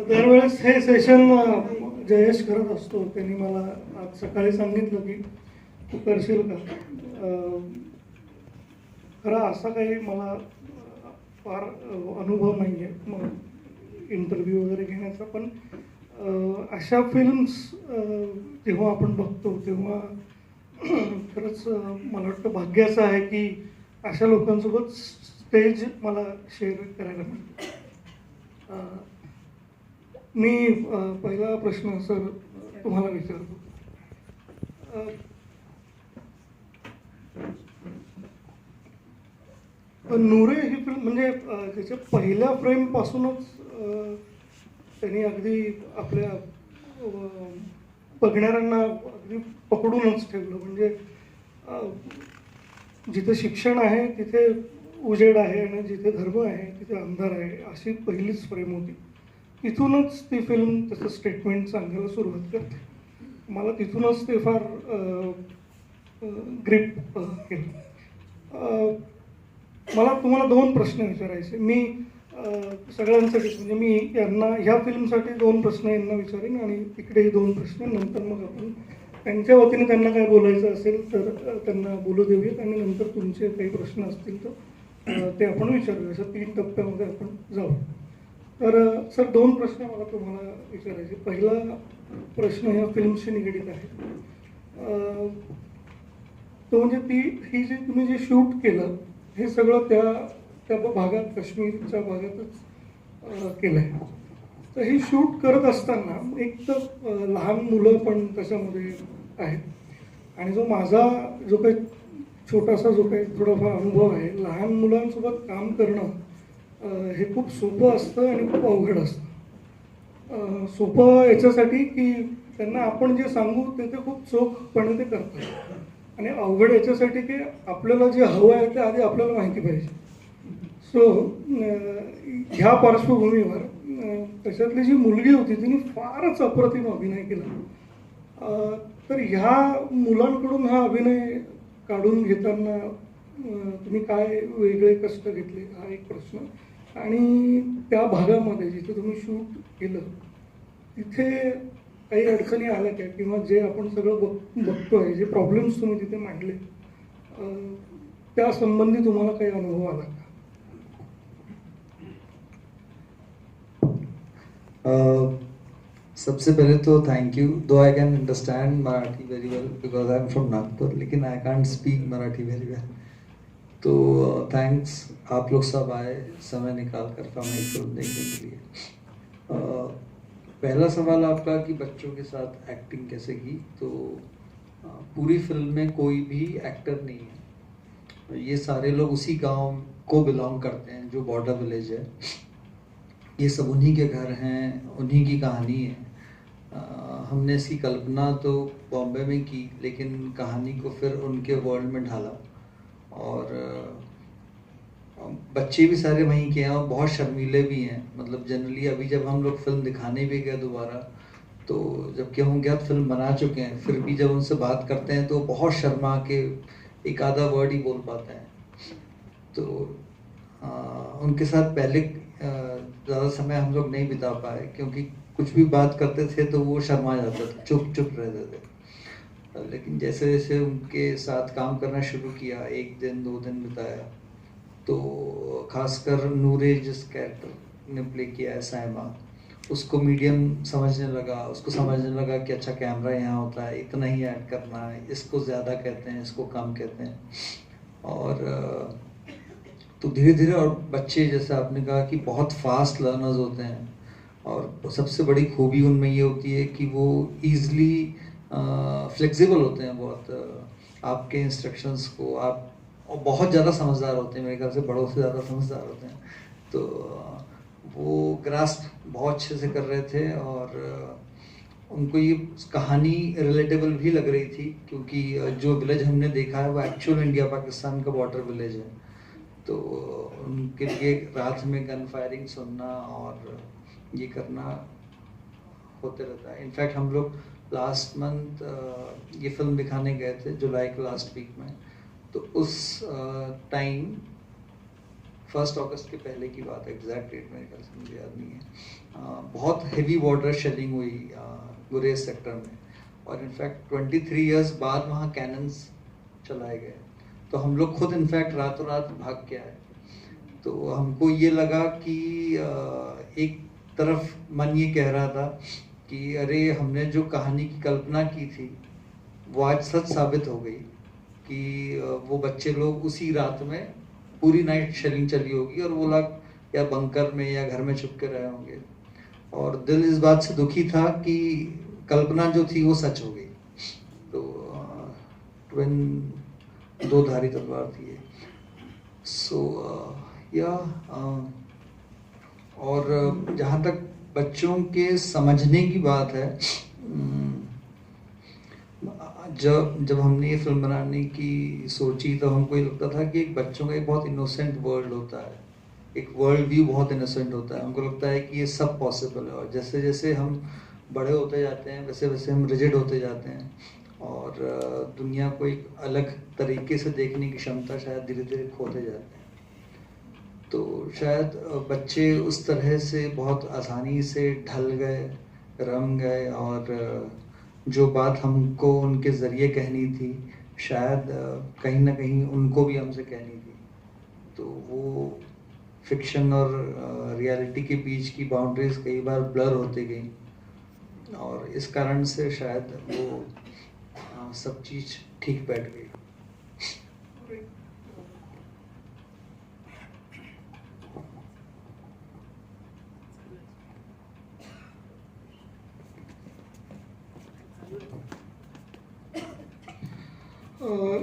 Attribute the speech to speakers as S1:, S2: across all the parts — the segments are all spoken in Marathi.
S1: दरवेळेस हे सेशन जयेश करत असतो. त्यांनी मला आज सकाळी सांगितलं की तू करशील का. खरं असा काही मला फार अनुभव नाही आहे मग इंटरव्ह्यू वगैरे घेण्याचा, पण अशा फिल्म्स जेव्हा आपण बघतो तेव्हा खरंच मला वाटतं भाग्याचं आहे की अशा लोकांसोबत स्टेज मला शेअर करायला मिळतं. मी पहिला प्रश्न सर तुम्हाला विचारतो. नूरे ही फिल्म म्हणजे त्याच्या पहिल्या फ्रेमपासूनच त्यांनी अगदी आपल्या बघणाऱ्यांना अगदी पकडूनच ठेवलं. म्हणजे जिथे शिक्षण आहे तिथे उजेड आहे आणि जिथे धर्म आहे तिथे अंधार आहे, अशी पहिलीच फ्रेम होती. तिथूनच ती फिल्म त्याचं स्टेटमेंट सांगायला सुरुवात करते. मला तिथूनच ते फार ग्रिप केलं. मला तुम्हाला दोन प्रश्न विचारायचे. मी सगळ्यांसाठी म्हणजे मी यांना ह्या फिल्मसाठी दोन प्रश्न यांना विचारेन आणि तिकडेही दोन प्रश्न. नंतर मग आपण त्यांच्या वतीने त्यांना काय बोलायचं असेल तर त्यांना बोलू देऊयात आणि नंतर तुमचे काही प्रश्न असतील तर ते आपण विचारूया. अशा 3 टप्प्यामध्ये आपण जाऊ. तर सर दोन प्रश्न मला तुम्हाला विचारायचे. पहिला प्रश्न ह्या फिल्मशी निगडीत आहे. तो म्हणजे ही जी तुम्ही जे शूट केलं हे सगळं त्या भागात काश्मीरच्या भागातच केलं आहे. तर हे शूट करत असताना एक तर लहान मुलं पण त्याच्यामध्ये आहेत आणि जो काही छोटासा जो काही थोडाफार अनुभव आहे, लहान मुलांसोबत काम करणं हे खूप सोपं असतं आणि खूप अवघड असतं. सोपं याच्यासाठी की त्यांना आपण जे सांगू ते खूप चोखपणे ते करतात आणि अवघड याच्यासाठी की आपल्याला जे हवं आहे ते आधी आपल्याला माहिती पाहिजे. सो ह्या पार्श्वभूमीवर त्याच्यातली जी मुलगी होती तिने फारच अप्रतिम अभिनय केला. तर ह्या मुलांकडून हा अभिनय काढून घेताना तुम्ही काय वेगळे कष्ट घेतले हा एक प्रश्न. आणि त्या भागामध्ये जिथे तुम्ही शूट केलं तिथे काही अडचणी आल्या काय, किंवा जे आपण सगळं बघतोय जे प्रॉब्लेम्स तुम्ही तिथे मांडले त्या संबंधी तुम्हाला काही अनुभव आला का?
S2: सबसे पहले तो thank you. Though I can understand Marathi very well because I am from Nagpur, लेकिन I can't speak Marathi very well. तो थैंक्स आप लोग सब आए समय निकाल कर हमें फिल्म देखने के लिए. पहला सवाल आपका कि बच्चों के साथ एक्टिंग कैसे की. तो पूरी फिल्म में कोई भी एक्टर नहीं है. ये सारे लोग उसी गांव को बिलोंग करते हैं जो बॉर्डर विलेज है. ये सब उन्हीं के घर हैं, उन्हीं की कहानी है. हमने इसकी कल्पना तो बॉम्बे में की, लेकिन कहानी को फिर उनके वर्ल्ड में ढाला. और बच्चे भी सारे वहीं के हैं और बहुत शर्मीले भी हैं. मतलब जनरली अभी जब हम लोग फिल्म दिखाने भी गए दोबारा, तो जबकि हम ज्ञात फिल्म बना चुके हैं, फिर भी जब उनसे बात करते हैं तो बहुत शर्मा के एक आधा वर्ड ही बोल पाते हैं. तो उनके साथ पहले ज़्यादा समय हम लोग नहीं बिता पाए, क्योंकि कुछ भी बात करते थे तो वो शर्मा जाते थे, चुप चुप रहते थे. लेकिन जैसे जैसे उनके साथ काम करना शुरू किया, 1 दिन 2 दिन बिताया, तो खासकर नूरे जिस कैरेक्टर ने प्ले किया है साइमा, उसको मीडियम समझने लगा. उसको समझने लगा कि अच्छा कैमरा यहाँ होता है, इतना ही ऐड करना है, इसको ज़्यादा कहते हैं, इसको कम कहते हैं. और तो धीरे धीरे, और बच्चे जैसे आपने कहा कि बहुत फास्ट लर्नर्स होते हैं, और सबसे बड़ी खूबी उनमें ये होती है कि वो ईज़िली फ्लेक्सिबल होते हैं बहुत. आपके इंस्ट्रक्शंस को आप, और बहुत ज़्यादा समझदार होते हैं, मेरे ख्याल से बड़ों से ज़्यादा समझदार होते हैं. तो वो ग्रास्प बहुत अच्छे से कर रहे थे. और उनको ये कहानी रिलेटेबल भी लग रही थी, क्योंकि जो विलेज हमने देखा है वो एक्चुअल इंडिया पाकिस्तान का बॉर्डर विलेज है. तो उनके लिए रात में गन फायरिंग सुनना और ये करना होते रहता है. इनफैक्ट हम लोग लास्ट मंथ ये फिल्म दिखाने गए थे, जुलाई के लास्ट वीक में. तो उस टाइम 1 अगस्त के पहले की बात है, एग्जैक्ट डेट मेरे ख्याल से मुझे याद नहीं है. बहुत हेवी वाटर शेलिंग हुई गुरेज सेक्टर में, और इनफैक्ट 23 इयर्स बाद वहाँ कैनन्स चलाए गए। तो हम लोग खुद इनफैक्ट रातों रात भाग के आए। तो हमको ये लगा कि एक तरफ मन ये कह रहा था कि अरे हमने जो कहानी की कल्पना की थी वो आज सच साबित हो गई कि वो बच्चे लोग उसी रात में पूरी नाइट शेलिंग चली होगी और वो लोग या बंकर में या घर में छुप के रहे होंगे। और दिल इस बात से दुखी था कि कल्पना जो थी वो सच हो गई। तो ट्विन दो धारी तलवार थी ये। सो या और जहाँ तक बच्चों के समझने की बात है, जब हमने ये फिल्म बनाने की सोची तो हमको ये लगता था कि एक बच्चों का एक बहुत इनोसेंट वर्ल्ड होता है, एक वर्ल्ड व्यू बहुत इनोसेंट होता है। हमको लगता है कि ये सब पॉसिबल है, और जैसे जैसे हम बड़े होते जाते हैं वैसे वैसे हम रिजिड होते जाते हैं, और दुनिया को एक अलग तरीके से देखने की क्षमता शायद धीरे धीरे खोते जाते हैं। तो शायद बच्चे उस तरह से बहुत आसानी से ढल गए, रम गए, और जो बात हमको उनके ज़रिए कहनी थी शायद कहीं ना कहीं उनको भी हमसे कहनी थी। तो वो फिक्शन और रियलिटी के बीच की बाउंड्रीज कई बार ब्लर होती गई, और इस कारण से शायद वो सब चीज़ ठीक बैठ गई।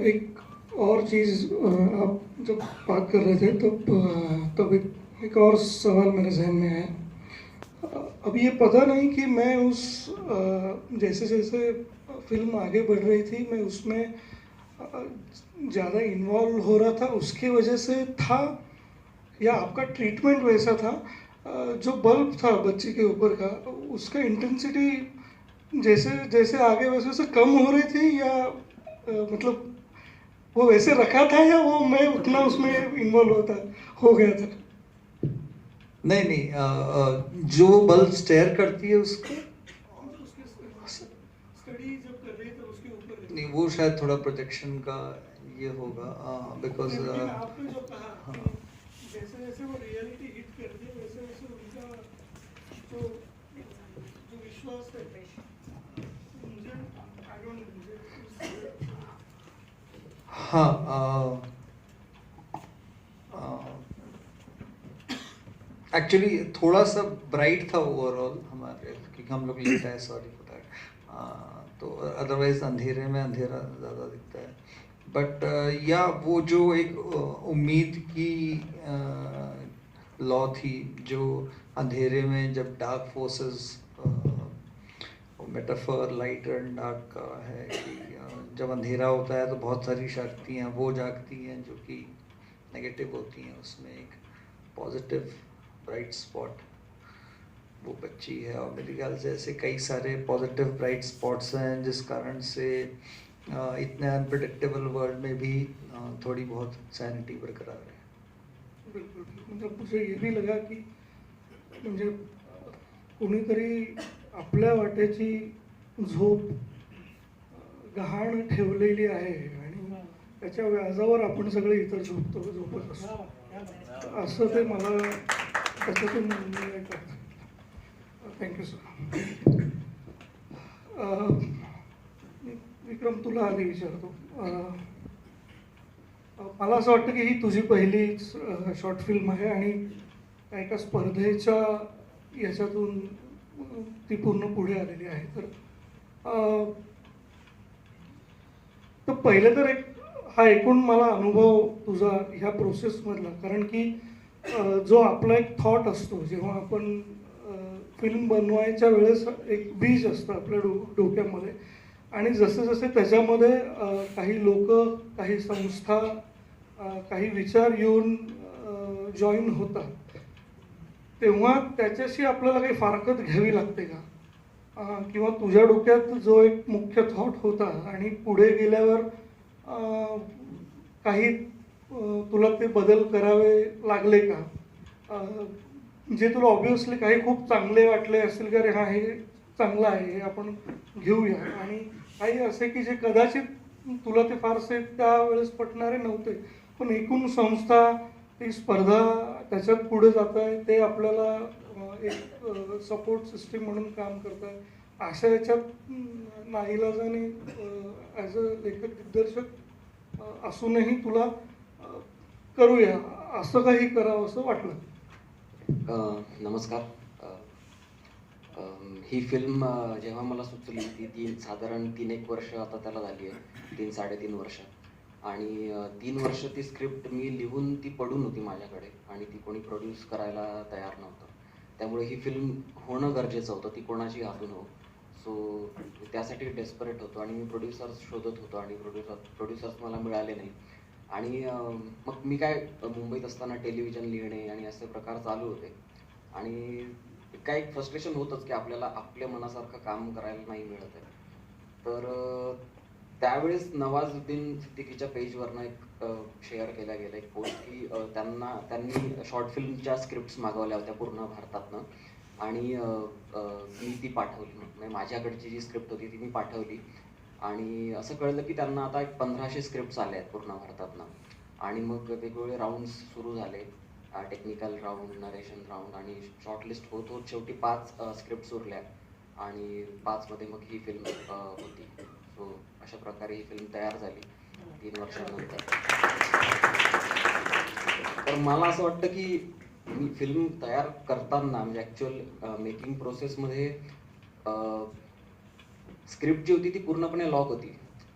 S1: एक और चीज़, आप जब बात कर रहे थे तब एक और सवाल मेरे जहन में है। अब ये पता नहीं कि मैं उस जैसे जैसे फिल्म आगे बढ़ रही थी मैं उसमें ज़्यादा इन्वॉल्व हो रहा था उसकी वजह से था, या आपका ट्रीटमेंट वैसा था, जो बल्ब था बच्चे के ऊपर का उसका इंटेंसिटी जैसे जैसे आगे वैसे वैसे कम हो रही थी, या मतलब वो वैसे रखा था, या वो मैं उतना उसमें इन्वॉल्व हो गया था?
S2: नहीं नहीं, जो बल्ब स्टेयर करती है उसको
S1: स्टडी जब कर रही थी उसके ऊपर
S2: नहीं, वो शायद थोड़ा प्रोजेक्शन का ये होगा, बिकॉज
S1: आपने जो कहा कि जैसे जैसे वो रियलिटी हिट करती है वैसे वैसे उनका जो जो विश्वास है मुझे आई डोंट
S2: हाँ, एक्चुअली थोड़ा सा ब्राइट था ओवरऑल हमारे, क्योंकि हम लोग लेट आए, सॉरी फॉर दैट। तो अदरवाइज अंधेरे में अंधेरा ज़्यादा दिखता है, बट या वो जो एक उम्मीद की लॉ थी जो अंधेरे में जब dark forces, metaphor light end dark का है कि जब अंधेरा होता है तो बहुत सारी शक्तियाँ वो जागती हैं जो कि नेगेटिव होती हैं, उसमें एक पॉजिटिव ब्राइट स्पॉट वो बच्ची है। और मेरे ख्याल से ऐसे कई सारे पॉजिटिव ब्राइट स्पॉट्स हैं जिस कारण से इतने अनप्रिडिक्टेबल वर्ल्ड में भी थोड़ी बहुत सैनिटी बरकरार है।
S1: बिल्कुल, मतलब मुझे ये भी लगा की म्हणजे कोणीतरी आपल्या वाटेची झोप गहाण ठेवलेली आहे आणि त्याच्या व्याजावर आपण सगळे इतर झोपत असतो, असं ते मला त्याच्यातून कळतं. Thank you sir. विक्रम, तुला आधी विचारतो. मला असं वाटतं की ही तुझी पहिलीच शॉर्ट फिल्म आहे आणि एका स्पर्धेच्या याच्यातून ती पूर्ण पुढे आलेली आहे. तर पहिले तर एक हा एकूण मला अनुभव तुझा ह्या प्रोसेसमधला, कारण की जो आपला एक थॉट असतो जेव्हा आपण फिल्म बनवायच्या वेळेस एक बीज असतं आपल्या डोक्यामध्ये, आणि जसे जसे त्याच्यामध्ये काही लोक, काही संस्था, काही विचार येऊन जॉईन होतात तेव्हा त्याच्याशी आपल्याला काही फारकत घ्यावी लागते का? किंवा तुझ्या डोक्यात जो एक मुख्य थॉट होता आणि पुढे गेल्यावर काही तुला ते बदल करावे लागले का? जे तुला ऑब्विसली काही खूप चांगले वाटले असतील की अरे हा हे चांगलं आहे, हे आपण घेऊया, आणि काही असे की जे कदाचित तुला ते फारसे त्यावेळेस पटणारे नव्हते, पण एकूण संस्था, ती स्पर्धा, त्याच्यात पुढे जात आहे, ते आपल्याला एक सपोर्ट सिस्टीम म्हणून काम करत आहे. अशा याच्यात नाईलाजाने ॲज अ लेखक दिग्दर्शक असूनही तुला करूया असं काही करावं असं वाटलं.
S3: नमस्कार. ही फिल्म जेव्हा मला सुचली ती साधारण 3-1 वर्ष आता त्याला झाली आहे, 3-3.5 वर्ष. आणि 3 वर्ष ती स्क्रिप्ट मी लिहून ती पडून होती माझ्याकडे आणि ती कोणी प्रोड्यूस करायला तयार नव्हतं. त्यामुळे ही फिल्म होणं गरजेचं होतं, ती कोणाची हातून हो. सो त्यासाठी डेस्परेट होतो आणि मी प्रोड्युसर्स शोधत होतो आणि प्रोड्युसर्स मला मिळाले नाही. आणि मग मी काय मुंबईत असताना टेलिव्हिजन लिहिणे आणि असे प्रकार चालू होते आणि काय एक फ्रस्ट्रेशन होतंच की आपल्याला आपल्या मनासारखं काम करायला नाही मिळत आहे. तर त्यावेळेस नवाजुद्दीन सिद्दीकीच्या पेजवरनं एक शेअर केला गेला एक पोस्ट की त्यांनी शॉर्ट फिल्मच्या स्क्रिप्ट्स मागवल्या होत्या पूर्ण भारतातनं आणि मी ती पाठवली. म्हणजे माझ्याकडची जी स्क्रिप्ट होती ती मी पाठवली आणि असं कळलं की त्यांना आता एक 1500 स्क्रिप्ट्स आल्या आहेत पूर्ण भारतातनं. आणि मग वेगवेगळे राऊंड्स सुरू झाले, टेक्निकल राऊंड, नरेशन राऊंड, आणि शॉर्टलिस्ट होत होत शेवटी 5 स्क्रिप्ट्स उरल्या आणि 5मध्ये मग ही फिल्म होती. सो अशा प्रकारे ही फिल्म तयार झाली 3 वर्षांनंतर. तर मला असं वाटतं की मी फिल्म तयार करताना म्हणजे ॲक्च्युअल मेकिंग प्रोसेसमध्ये स्क्रिप्ट जी होती ती पूर्णपणे लॉक होती.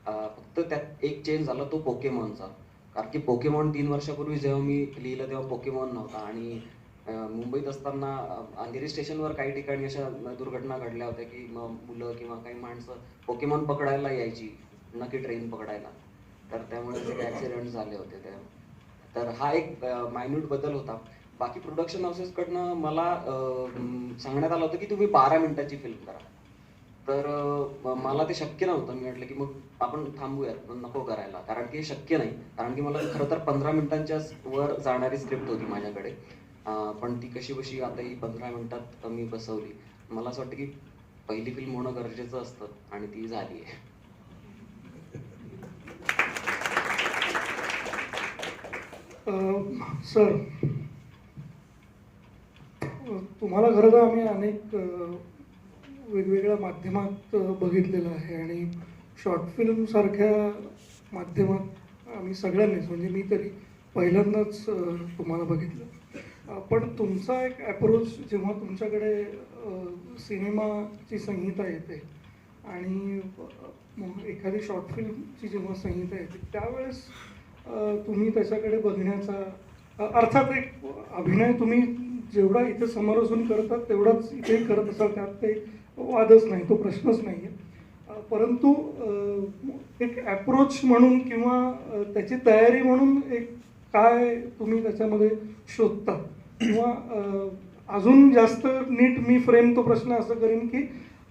S3: फक्त त्यात एक चेंज झाला, तो पोकेमॉनचा. कारण की पोकेमॉन 3 वर्षापूर्वी जेव्हा मी लिहिलं तेव्हा पोकेमॉन नव्हता आणि मुंबईत असताना अंधेरी स्टेशनवर काही ठिकाणी अशा दुर्घटना घडल्या होत्या की मुलं किंवा काही माणसं पोकेमॉन पकडायला यायची, नक्की ट्रेन पकडायला. तर त्यामुळे जे काही ॲक्सिडेंट झाले होते त्या. तर हा एक मायन्यूट बदल होता. बाकी प्रोडक्शन हाऊसेसकडनं मला सांगण्यात आलं होतं की तुम्ही 12 मिनिटाची फिल्म करा. तर मला ते शक्य नव्हतं. मी म्हटलं की मग आपण थांबूयात, नको करायला, कारण की हे शक्य नाही. कारण की मला खरं तर 15 मिनिटांच्या वर जाणारी स्क्रिप्ट होती माझ्याकडे. पण ती कशी बशी आता ही 15 मिनिटात मी बसवली. मला असं वाटतं की पहिली फिल्म होणं गरजेचं असतं आणि ती झाली आहे.
S1: सर, तुम्हाला खरं तर आम्ही अनेक वेगवेगळ्या माध्यमात बघितलेलं आहे आणि शॉर्ट फिल्मसारख्या माध्यमात आम्ही सगळ्यांनीच, म्हणजे मी तरी पहिल्यांदाच तुम्हाला बघितलं. पण तुमचा एक ॲप्रोच, जेव्हा तुमच्याकडे सिनेमाची संहिता येते आणि एखादी शॉर्ट फिल्मची जेव्हा संहिता येते त्यावेळेस तुम्ही त्याच्याकडे बघण्याचा, अर्थात एक अभिनय तुम्ही जेवढा इथे समोर असून करतात तेवढाच इथेही करत असाल, त्यात काही वादच नाही, तो प्रश्नच नाही आहे. परंतु एक ॲप्रोच म्हणून किंवा त्याची तयारी म्हणून एक काय तुम्ही त्याच्यामध्ये शोधता, किंवा अजून जास्त नीट मी फ्रेम तो प्रश्न असं करेन की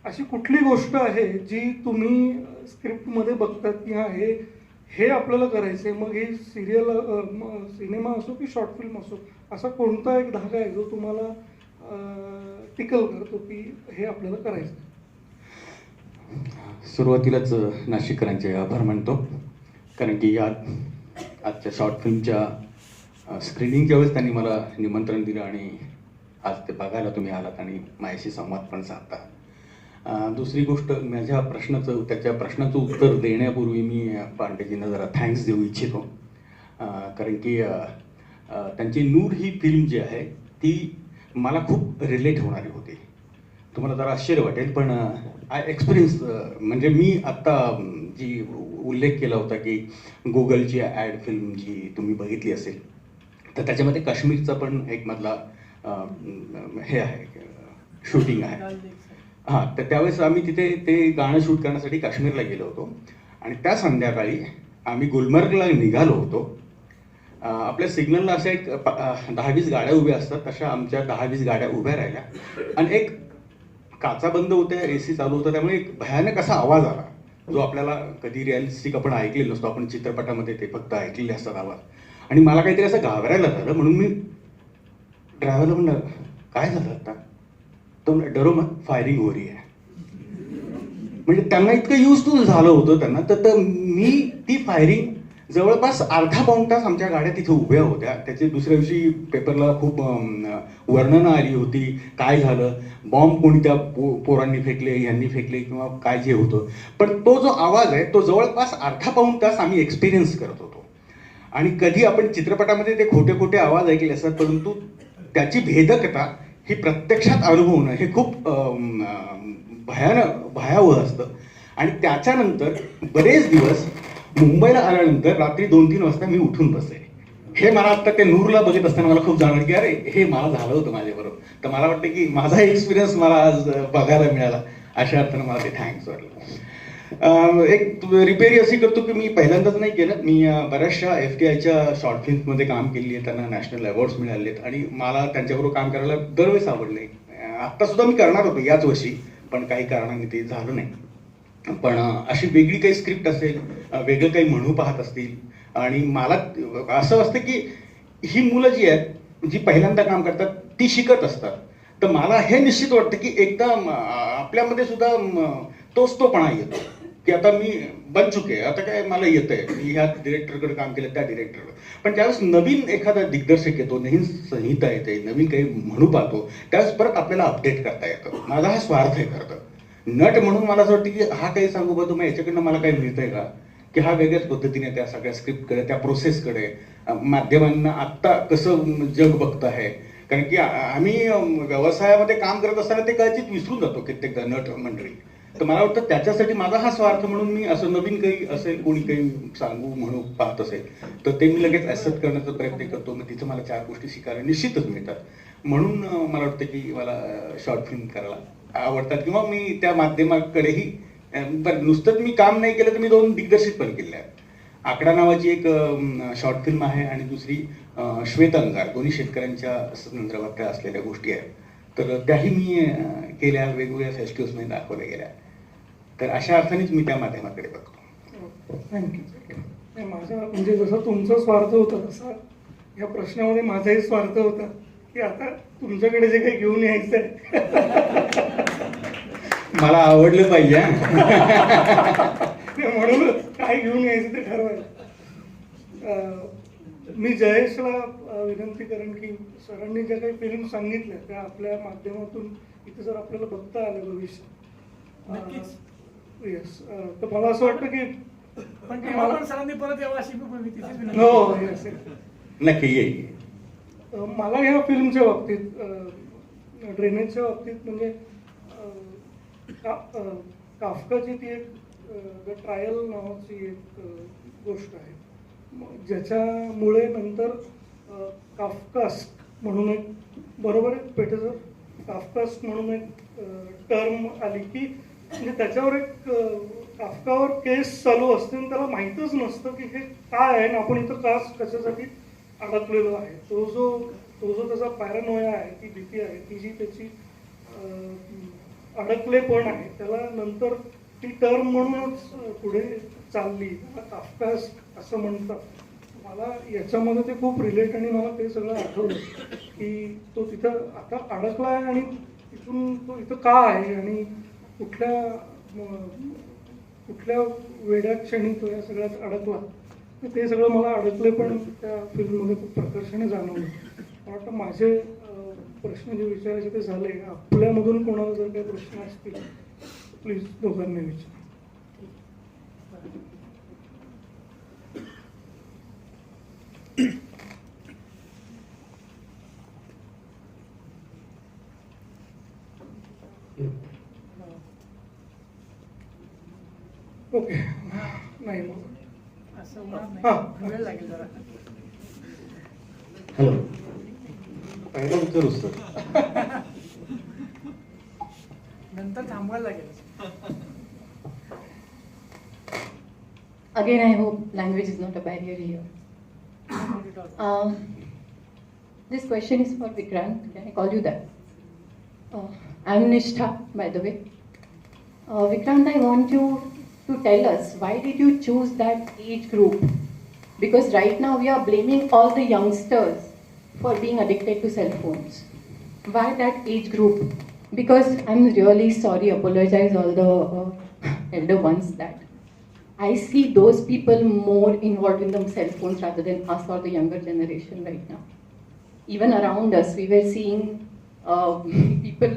S1: अशी कुठली गोष्ट आहे जी तुम्ही स्क्रिप्टमध्ये बघतात की हां हे आपल्याला करायचं आहे, मग हे सिनेमा असो की शॉर्ट फिल्म असो, असा कोणता एक धागा आहे जो तुम्हाला टिकल करतो की हे आपल्याला करायचं आहे?
S4: सुरुवातीलाच नाशिककरांचे आभार मानतो, कारण की आजच्या शॉर्ट फिल्मच्या स्क्रीनिंगच्या वेळेस त्यांनी मला निमंत्रण दिलं आणि आज ते बघायला तुम्ही आलात आणि माझ्याशी संवाद पण साधता. दुसरी गोष्ट, त्याच्या प्रश्नाचं उत्तर देण्यापूर्वी मी पांडेजींना जरा थँक्स देऊ इच्छितो, कारण की त्यांची नूर ही फिल्म जी आहे ती मला खूप रिलेट होणारी होती. तुम्हाला जरा आश्चर्य वाटेल, पण एक्सपिरियन्स म्हणजे मी आत्ता जी उल्लेख केला होता की गुगलची ॲड फिल्म जी तुम्ही बघितली असेल, तर त्याच्यामध्ये काश्मीरचा पण एक मधला हे आहे, शूटिंग आहे. हां, तर त्यावेळेस आम्ही तिथे ते गाणं शूट करण्यासाठी काश्मीरला गेलो होतो आणि त्या संध्याकाळी आम्ही गुलमर्गला निघालो होतो. आपल्या सिग्नलला अशा एक 10-20 गाड्या उभ्या असतात, तशा आमच्या 10-20 गाड्या उभ्या राहिल्या आणि एक काचा बंद होत्या, AC चालू होतं, त्यामुळे एक भयानक असा आवाज आला जो आपल्याला कधी रिअलिस्टिक आपण ऐकलेला नसतो. आपण चित्रपटामध्ये ते फक्त ऐकलेले असतात आवाज. आणि मला काहीतरी असं घाबरायला झालं, म्हणून मी ड्रायव्हरला म्हणलं, काय झालं आता? तो म्हणला, डरो मत, फायरिंग हो रही है. म्हणजे त्यांना इतकं यूज टू झालं होतं त्यांना, तर मी ती फायरिंग जवळपास अर्धा पाऊण तास आमच्या गाड्या तिथे उभ्या होत्या. त्याची दुसऱ्या दिवशी पेपरला खूप वर्णनं आली होती, काय झालं, बॉम्ब कोणी त्या पोरांनी फेकले, ह्यांनी फेकले किंवा काय जे होतं. पण तो जो आवाज आहे तो जवळपास अर्धा पाऊण तास आम्ही एक्सपिरियन्स करत होतो. आणि कधी आपण चित्रपटामध्ये ते खोटे खोटे आवाज ऐकले असतात, परंतु त्याची भेदकता ही प्रत्यक्षात अनुभवणं हे खूप भयावह असतं. आणि त्याच्यानंतर बरेच दिवस मुंबईला आल्यानंतर रात्री 2-3 वाजता मी उठून बसे. हे मला आता ते नूरला बघत असताना मला खूप जाणवलं की अरे हे मला झालं होतं माझ्याबरोबर. तर मला वाटतं की माझा एक्सपिरियन्स मला आज बघायला मिळाला, अशा अर्थानं मला ते थँक्स वाटलं. एक रिपेरी अशी करतो की मी पहिल्यांदाच नाही केलं, मी बऱ्याचशा FTIच्या शॉर्ट फिल्म्समध्ये काम केली आहे, त्यांना नॅशनल अवॉर्ड्स मिळाले आहेत आणि मला त्यांच्याबरोबर काम करायला दरवेळेस आवडले. आत्ता सुद्धा मी करणार होतो याच वर्षी, पण काही कारणाने ते झालं नाही. पण अशी वेगळी काही स्क्रिप्ट असेल, वेगळं काही म्हणू पाहत असतील, आणि मला असं असतं की ही मुलं जी आहेत जी पहिल्यांदा काम करतात ती शिकत असतात. तर मला हे निश्चित वाटतं की एकदा आपल्यामध्ये सुद्धा तोपणा येतो की आता मी बन चुके, आता काय मला येतंय, मी ह्या डिरेक्टरकडे काम केलं, त्या डिरेक्टरकडे. पण ज्यावेळेस नवीन एखादा दिग्दर्शक येतो, नवीन संहिता येते, नवीन काही म्हणू पाहतो, त्यावेळेस परत आपल्याला अपडेट करता येतं. माझा हा स्वार्थ आहे खरं तर. नट म्हणून मला असं वाटतं की हा काही सांगू बघतो मग याच्याकडनं मला काही मिळतंय का, की हा वेगळ्याच पद्धतीने त्या सगळ्या स्क्रिप्टकडे, त्या प्रोसेसकडे, माध्यमांना आत्ता कसं जग बघतं आहे. कारण की आम्ही व्यवसायामध्ये काम करत असताना ते कदाचित विसरून जातो कित्येकदा नट मंडळी. तर मला वाटतं त्याच्यासाठी माझा हा स्वार्थ म्हणून मी असं नवीन काही असेल, कोणी काही सांगू म्हणू पाहत असेल तर ते मी लगेच ॲक्सेप्ट करण्याचा प्रयत्न करतो. मग तिथं मला 4 गोष्टी शिकायला निश्चितच मिळतात. म्हणून मला वाटतं की मला शॉर्ट फिल्म करायला आवडतात, किंवा मी त्या माध्यमाकडेही नुसतंच मी काम नाही केलं तर मी 2 दिग्दर्शित पण केले आहेत. आकडा नावाची एक शॉर्ट फिल्म आहे आणि दुसरी श्वेतअंगार, दोन्ही शेतकऱ्यांच्या संदर्भात असलेल्या गोष्टी आहेत. तर त्याही मी केल्या, वेगवेगळ्या फेस्टिवल्समध्ये दाखवल्या गेल्या. तर अशा अर्थानेच मी त्या माध्यमाकडे बघतो.
S1: थँक्यू. माझा म्हणजे जसं तुमचा स्वार्थ होता तसा या प्रश्नामध्ये माझाही स्वार्थ होता की आता तुमच्याकडे जे काही घेऊन यायचं आहे
S4: मला आवडलं पाहिजे.
S1: म्हणूनच काय घेऊन यायचं ते ठरवायला. मी जयेशला विनंती करेन की सरांनी ज्या काही फिल्म सांगितल्या त्या आपल्या माध्यमातून इथे जर आपल्याला बघता आलं भविष्य, येस, तर मला असं वाटतं की
S5: सरांनी परत यावं अशी
S1: हो येस,
S4: नक्की येईल.
S1: मला ह्या फिल्मच्या बाबतीत, ड्रेनेजच्या बाबतीत म्हणजे काफकाची ती एक द ट्रायल नावाची एक गोष्ट आहे ज्याच्यामुळे नंतर काफकास्क म्हणून एक, बरोबर आहे पेटेसर, काफकास्क म्हणून एक टर्म आली की म्हणजे त्याच्यावर एक काफकावर केस चालू असते आणि त्याला माहीतच नसतं की हे काय आहे आणि आपण इथं कशासाठी अडकलेलो आहे. तो जो त्याचा पॅरानोया आहे, ती भीती आहे, ती जी त्याची अडकलेपण आहे, त्याला नंतर ती टर्म म्हणूनच पुढे चालली, त्याला काफकास्क असं म्हणतात. मला याच्यामध्ये ते खूप रिलेट, आणि मला ते सगळं आठवलं की तो तिथं आता अडकला आहे आणि तिथून तो इथं का आहे आणि कुठल्या वेड्या क्षणी तो या सगळ्यात अडकला. तर ते सगळं मला अडकले पण त्या फिल्ममध्ये खूप प्रकर्षाने जाणवलं. मला वाटतं माझे प्रश्न जे विचारायचे ते झाले. आपल्यामधून कोणाला जर काही प्रश्न असतील प्लीज दोघांनी विचार. ओके, नाही मग
S5: वेळ लागेल जरा.
S4: हॅलो, पहिला विचारूच तर.
S5: नंतर थांबवायला लागेल.
S6: Again, I hope language is not a barrier here. This question is for Vikrant. Can I call you that? I'm Nishtha, by the way. Vikrant, I want you to tell us, why did you choose that age group? Because right now we are blaming all the youngsters for being addicted to cell phones. why that age group? Because I'm really sorry, apologize all the elder ones that I see those people more involved in the cell phones rather than us or the younger generation right now. Even around us, we were seeing people,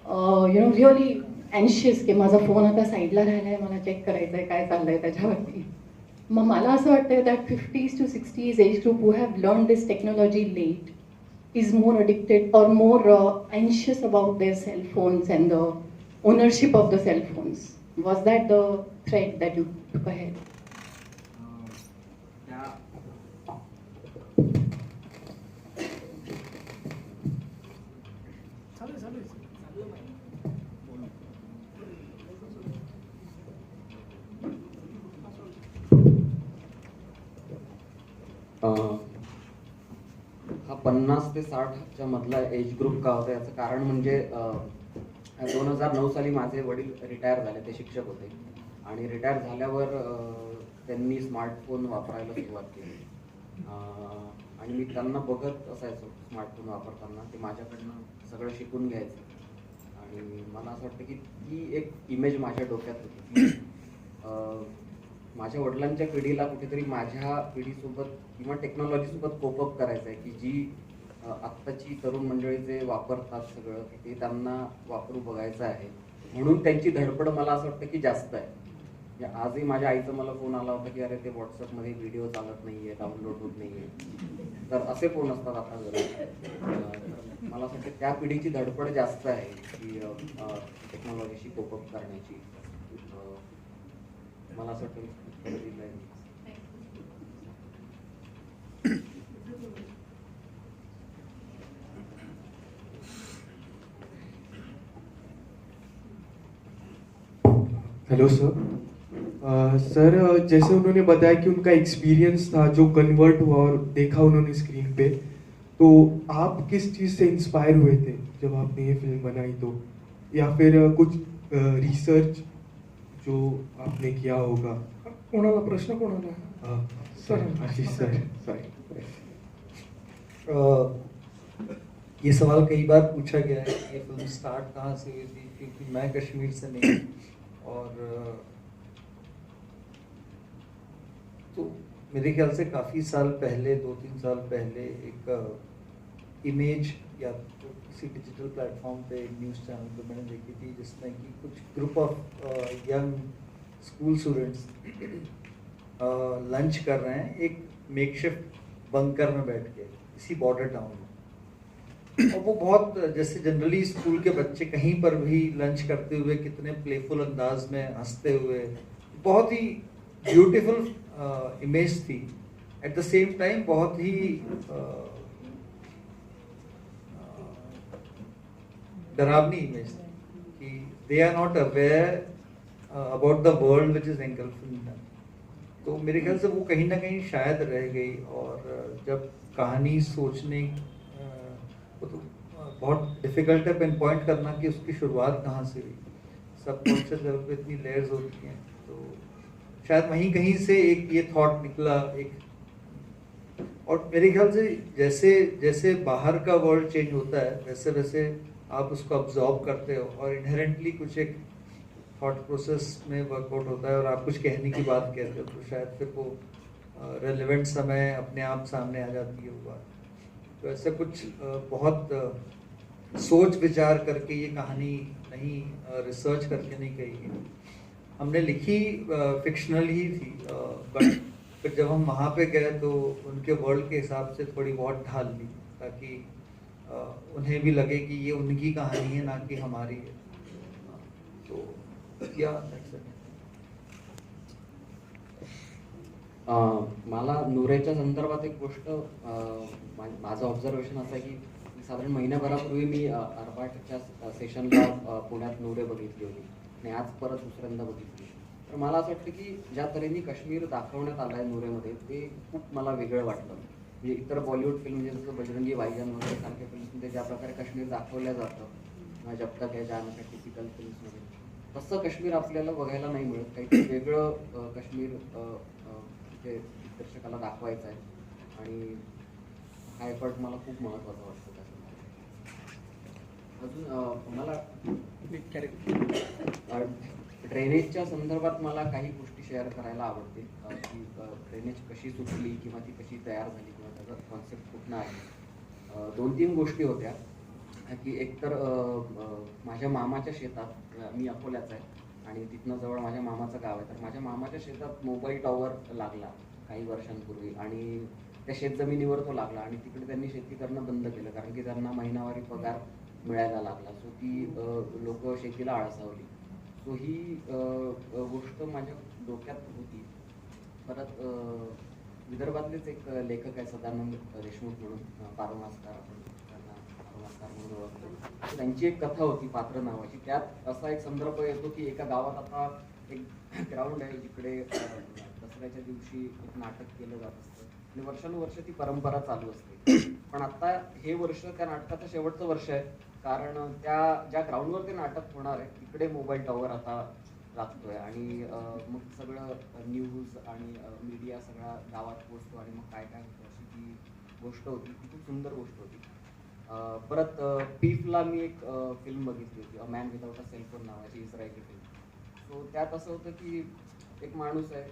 S6: really anxious की माझा फोन आता साईडला राहिला आहे, मला चेक करायचं आहे काय चाललंय त्याच्यावरती. मग मला असं वाटतं that 50s to 60s age group who have learned this technology late is more addicted or more anxious about their cell phones and the ownership of the cell phones. Was that the thread that you took ahead?
S3: त्या
S5: चालेल चालेल
S3: हा 50 ते 60च्या मधला एज ग्रुप का होता याचं कारण म्हणजे 2009 साली माझे वडील रिटायर झाले, ते शिक्षक होते आणि रिटायर झाल्यावर त्यांनी स्मार्टफोन वापरायला सुरुवात केली आणि मी त्यांना बघत असायचो स्मार्टफोन वापरताना. ते माझ्याकडनं सगळं शिकून घ्यायचं आणि मला असं वाटतं की ती एक इमेज माझ्या डोक्यात होती की माझ्या वडिलांच्या पिढीला कुठेतरी माझ्या पिढीसोबत किंवा टेक्नॉलॉजीसोबत कोपअप करायचं आहे की जी आत्ताची तरुण मंडळी जे वापरतात सगळं ते त्यांना वापरू बघायचं आहे. म्हणून त्यांची धडपड मला असं वाटतं की जास्त आहे. म्हणजे आजही माझ्या आईचा मला फोन आला होता की अरे ते व्हॉट्सअपमध्ये व्हिडिओ चालत नाही आहे, डाउनलोड होत नाही आहे. तर असे फोन असतात आता जरा. मला असं वाटतं त्या पिढीची धडपड जास्त आहे की टेक्नॉलॉजीशी कोपअप करण्याची. मला असं वाटतं उत्तर दिलं आहे.
S7: Hello sir. सर जैसे उन्होंने बताया कि उनका एक्सपीरियंस था जो कन्वर्ट हुआ और देखा उन्होंने स्क्रीन पे, तो आप किस चीज़ से इंस्पायर हुए थे जब आपने ये फिल्म बनाई? तो या फिर कुछ रिसर्च जो आपने किया होगा?
S1: कोणाला प्रश्न कोणाला?
S7: Sir Ashish sir sorry.
S2: ये सवाल कई बार पूछा गया है ये फिल्म स्टार्ट कहाँ से हुई थी, क्योंकि मैं कश्मीर से नहीं और तो मेरे ख्याल से काफ़ी साल पहले 2-3 साल पहले एक इमेज या तो किसी डिजिटल प्लेटफॉर्म पे न्यूज़ चैनल पे मैंने देखी थी जिसमें कि कुछ group of young school students lunch कर रहे हैं एक मेकशिफ्ट बंकर में बैठ के इसी बॉर्डर टाउन में. और वो बहुत जैसे जनरली स्कूल के बच्चे कहीं पर भी लंच करते हुए कितने प्लेफुल अंदाज में हंसते हुए, बहुत ही ब्यूटीफुल इमेज थी. एट द सेम टाइम बहुत ही डरावनी इमेज थी कि they are not aware about the world which is engulfing them. तो मेरे ख्याल से वो कहीं ना कहीं शायद रह गई. और जब कहानी सोचने वो तो बहुत डिफिकल्ट है पिन पॉइंट करना कि उसकी शुरुआत कहाँ से हुई. सब कॉन्शियस लेवल पे इतनी लेयर्स होती हैं तो शायद वहीं कहीं से एक ये थॉट निकला एक. और मेरे ख्याल से जैसे जैसे बाहर का वर्ल्ड चेंज होता है वैसे वैसे आप उसको अब्जॉर्ब करते हो और इनहेरेंटली कुछ एक थॉट प्रोसेस में वर्कआउट होता है और आप कुछ कहने की बात कहते हो तो शायद फिर वो रेलेवेंट समय अपने आप सामने आ जाती है वो बात. तो ऐसा कुछ बहुत सोच विचार करके ये कहानी नहीं रिसर्च करके नहीं कही है. हमने लिखी फिक्शनल ही थी बट फिर जब हम वहाँ पे गए तो उनके वर्ल्ड के हिसाब से थोड़ी बहुत ढाल ली ताकि उन्हें भी लगे कि ये उनकी कहानी है ना कि हमारी है. तो या
S3: मला नूरेच्या संदर्भात एक गोष्ट माझं ऑब्झर्वेशन असं आहे की साधारण महिन्याभरापूर्वी मी अरबाटच्या सेशनला पुण्यात नूरे बघितली होती आणि आज परत दुसऱ्यांदा बघितली. तर मला असं वाटतं की ज्या तऱ्हेने काश्मीर दाखवण्यात आलं आहे नूरेमध्ये ते खूप मला वेगळं वाटलं. म्हणजे इतर बॉलिवूड फिल्म म्हणजे जसं बजरंगी भाईजान वगैरे सारख्या फिल्म्समध्ये ज्या प्रकारे काश्मीर दाखवल्या जातं जब तक है जान का टिपिकल फिल्म्समध्ये तसं काश्मीर आपल्याला बघायला नाही मिळत. काहीतरी वेगळं काश्मीर ते दर्शकाला दाखवायचं आहे आणि हा एफर्ट मला खूप महत्त्वाचा वाटतो त्याच्यामध्ये. अजून मला ड्रेनेजच्या संदर्भात मला काही गोष्टी शेअर करायला आवडते की ड्रेनेज कशी सुटली किंवा ती कशी तयार झाली किंवा त्याचा कॉन्सेप्ट कुठनं आहे. 2-3 गोष्टी होत्या की एकतर माझ्या मामाच्या शेतात, मी अकोल्याचा आहे आणि तिथनं जवळ माझ्या मामाचं गाव आहे, तर माझ्या मामाच्या शेतात मोबाईल टॉवर लागला काही वर्षांपूर्वी आणि त्या शेतजमिनीवर तो लागला आणि तिकडे त्यांनी शेती करणं बंद केलं कारण की त्यांना महिनावारी पगार मिळायला लागला. सो ती लोक शेतीला आळसावली. सो ही गोष्ट माझ्या डोक्यात होती. परत विदर्भातलेच एक लेखक आहे सदानंद देशमुख म्हणून, पारोमास्कार, आपण त्यांना पारोमास्कार म्हणून ओळखतो. त्यांची एक कथा होती पात्र नावाची. त्यात असा एक संदर्भ येतो की एका गावात आता एक ग्राउंड आहे जिकडे दसऱ्याच्या दिवशी एक नाटक केलं जात असतं आणि वर्षानुवर्ष ती परंपरा चालू असते. पण आता हे वर्ष त्या नाटकाचं शेवटचं वर्ष आहे कारण त्या ज्या ग्राउंडवर ते नाटक होणार आहे तिकडे मोबाईल टॉवर आता लागतोय आणि मग सगळं न्यूज आणि मीडिया सगळा गावात पोचतो आणि मग काय काय होतं अशी ती गोष्ट होती. ती खूप सुंदर गोष्ट होती. परत पीफला मी एक फिल्म बघितली होती, a man without a cellphone नावाची इस्रायली फिल्म. सो त्यात असं होतं की एक माणूस आहे,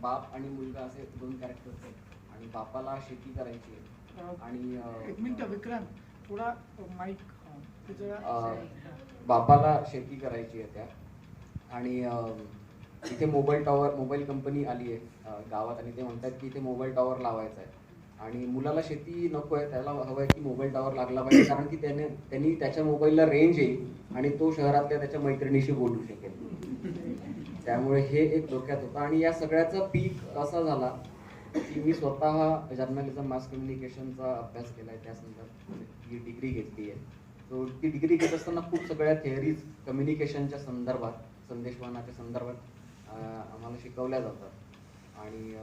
S3: बाप आणि मुलगा असे 2 कॅरेक्टर्स आहेत आणि बापाला शेती करायची आहे आणि
S5: एक मिनिट विक्रांत, थोडा माईक
S3: बापाला शेती करायची आहे त्या आणि इथे मोबाईल कंपनी आली आहे गावात आणि ते म्हणतात की इथे मोबाईल टॉवर लावायचा आहे आणि मुलाला शेती नको आहे, त्याला हवं आहे की मोबाईल टॉवर लागला पाहिजे कारण की त्यांनी त्याच्या मोबाईलला रेंज येईल आणि तो शहरातल्या त्याच्या मैत्रिणीशी बोलू शकेल. त्यामुळे हे एक डोक्यात होतं आणि या सगळ्याचा पीक असा झाला की मी स्वतः जर्नलिझम मास कम्युनिकेशनचा अभ्यास केला आहे, त्या संदर्भात ही डिग्री घेतली आहे. सो ती डिग्री घेत असताना खूप सगळ्या थिअरीज कम्युनिकेशनच्या संदर्भात, संदेशवहनाच्या संदर्भात आम्हाला शिकवल्या जातात आणि